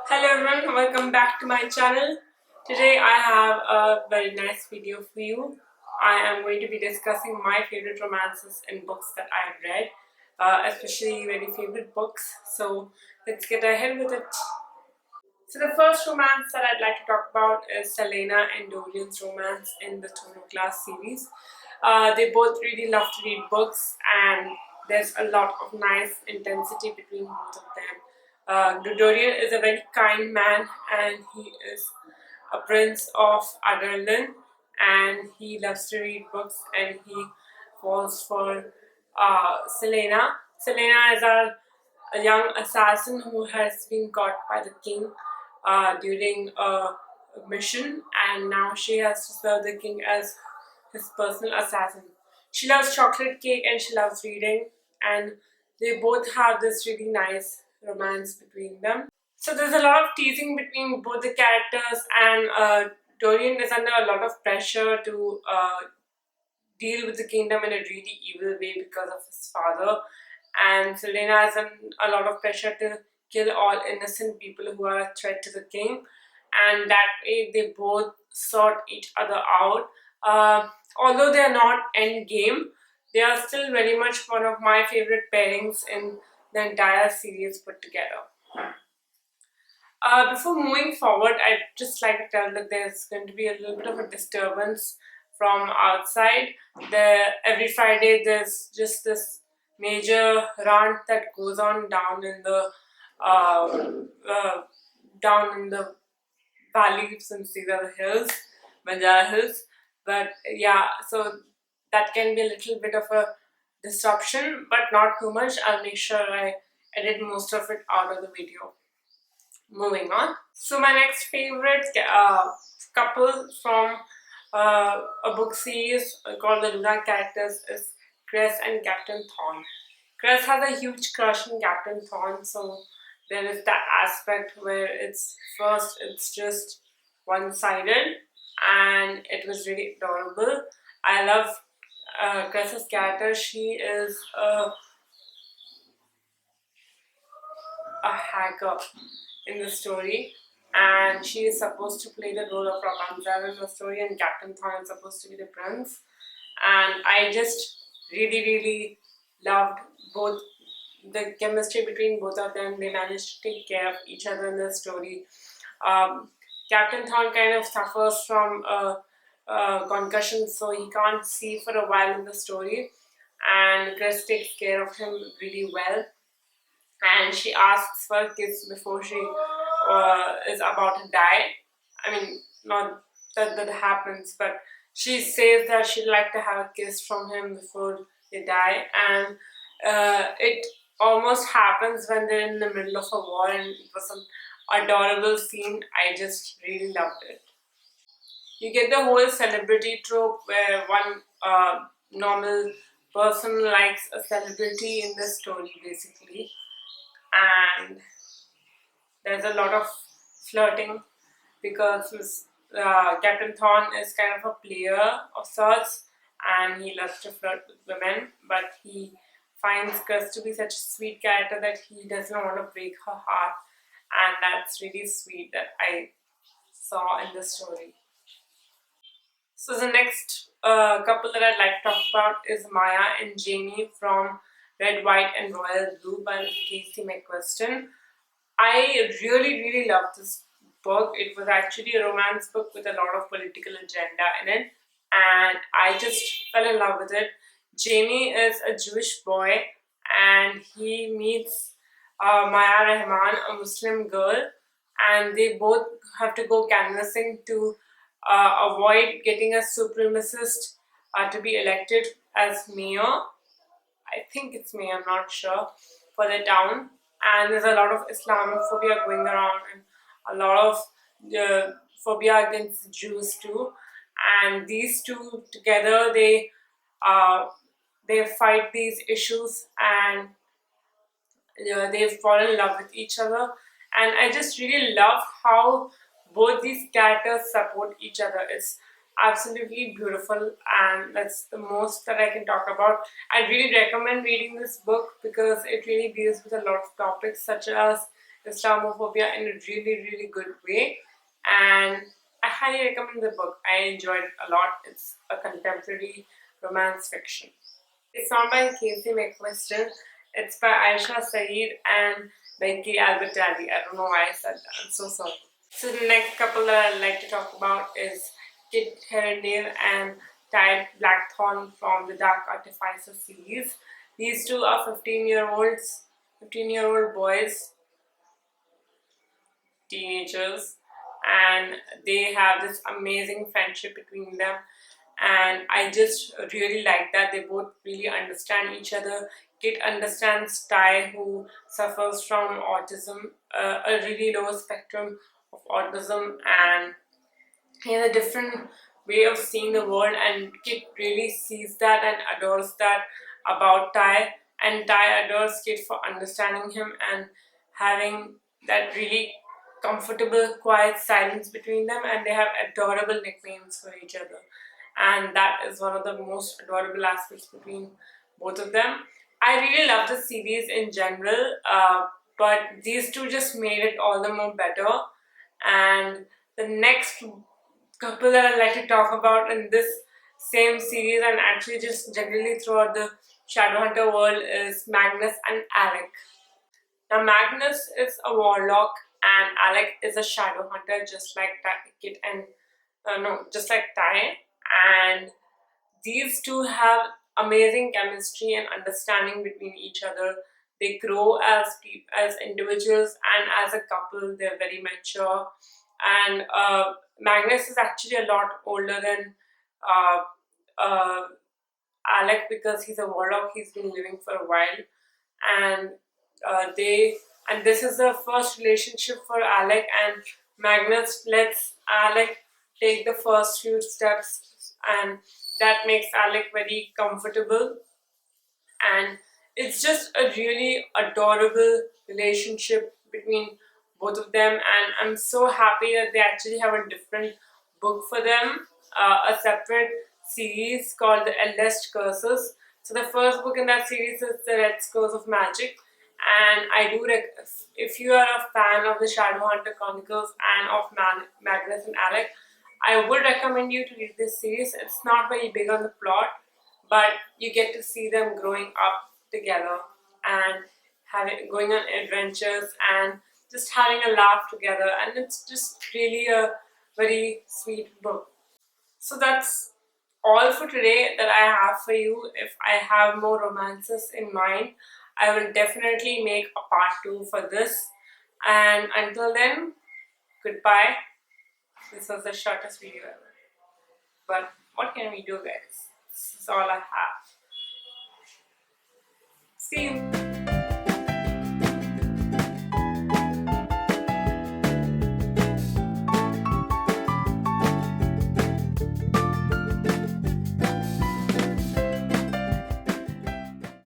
Hello everyone, welcome back to my channel. Today I have a very nice video for you. I am going to be discussing my favorite romances and books that I've read, especially very favorite books. So let's get ahead with it. So the first romance that I'd like to talk about is Selena and Dorian's romance in the Total Class series. They both really love to read books, and there's a lot of nice intensity between both of them. Dorian is a very kind man, and he is a prince of Adderlin, and he loves to read books, and he falls for Selena. Selena is a young assassin who has been caught by the king during a mission, and now she has to serve the king as his personal assassin. She loves chocolate cake and she loves reading, and they both have this really nice romance between them. So there's a lot of teasing between both the characters, and Dorian is under a lot of pressure to deal with the kingdom in a really evil way because of his father, and Selena has a lot of pressure to kill all innocent people who are a threat to the king, and that way they both sort each other out. Although they are not end game, they are still very much one of my favorite pairings in the entire series put together. Before moving forward, I'd just like to tell that there's going to be a little bit of a disturbance from outside. Every Friday there's just this major rant that goes on uh, uh, down in the valley, since these are the hills, Banjara Hills. But yeah, so that can be a little bit of a disruption, but not too much. I'll make sure I edit most of it out of the video. Moving on. So my next favorite couple from a book series called The Luna Characters is Cress and Captain Thorn. Cress has a huge crush on Captain Thorn, so there is that aspect where it's just one-sided, and it was really adorable. I love Cress's character. She is a hacker in the story, and she is supposed to play the role of Rapunzel in the story, and Captain Thorn is supposed to be the prince. And I just really loved both the chemistry between both of them. They managed to take care of each other in the story. Um, Captain Thorn kind of suffers from a concussion, so he can't see for a while in the story, and Chris takes care of him really well, and she asks for a kiss before she is about to die. I mean, not that that happens, but she says that she'd like to have a kiss from him before they die, and it almost happens when they're in the middle of a war, and it was an adorable scene. I just really loved it. You get the whole celebrity trope where one normal person likes a celebrity in the story, basically, and there's a lot of flirting because Captain Thorn is kind of a player of sorts, and he loves to flirt with women, but he finds Gus to be such a sweet character that he doesn't want to break her heart, and that's really sweet that I saw in the story. So the next couple that I'd like to talk about is Maya and Jamie from Red, White, and Royal Blue by Casey McQuiston. I really love this book. It was actually a romance book with a lot of political agenda in it, and I just fell in love with it. Jamie is a Jewish boy, and he meets Maya Rahman, a Muslim girl, and they both have to go canvassing to avoid getting a supremacist to be elected as mayor. I think it's me, I'm not sure, for the town. And there's a lot of Islamophobia going around, and a lot of phobia against Jews too. And these two together, uh, they fight these issues, and they fall in love with each other. And I just really love how both these characters support each other. It's absolutely beautiful, and that's the most that I can talk about. I really recommend reading this book because it really deals with a lot of topics such as Islamophobia in a really, really good way. And I highly recommend the book. I enjoyed it a lot. It's a contemporary romance fiction. It's not by Casey McQuiston. It's by Aisha Saeed and Becky Albertalli. I don't know why I said that. I'm so sorry. So the next couple that I'd like to talk about is Kit Herondale and Ty Blackthorn from the Dark Artificer series. These two are 15-year-old boys, teenagers, and they have this amazing friendship between them. And I just really like that they both really understand each other. Kit understands Ty, who suffers from autism, a really low spectrum of autism, and he has a different way of seeing the world, and Kit really sees that and adores that about Ty, and Ty adores Kit for understanding him and having that really comfortable quiet silence between them, and they have adorable nicknames for each other, and that is one of the most adorable aspects between both of them. I really love the series in general, but these two just made it all the more better. And the next couple that I'd like to talk about in this same series, and actually just generally throughout the Shadowhunter world, is Magnus and Alec. Now, Magnus is a warlock, and Alec is a Shadowhunter, just like Kit and no, just like Ty. And these two have amazing chemistry and understanding between each other. They grow as as individuals, and as a couple, they're very mature. And Magnus is actually a lot older than uh, uh, Alec, because he's a warlock. He's been living for a while, and they and this is the first relationship for Alec. And Magnus lets Alec take the first few steps, and that makes Alec very comfortable, and it's just a really adorable relationship between both of them. And I'm so happy that they actually have a different book for them, a separate series called the Eldest Curses. So the first book in that series is the Red Scrolls of Magic, and I do if you are a fan of the Shadowhunter Chronicles and of Magnus and Alec, I would recommend you to read this series. It's not very big on the plot, but you get to see them growing up together and having going on adventures and just having a laugh together, and it's just really a very sweet book. So that's all for today that I have for you. If I have more romances in mind, I will definitely make a part 2 for this. And until then, goodbye. This was the shortest video ever. But what can we do, guys? This is all I have. See you.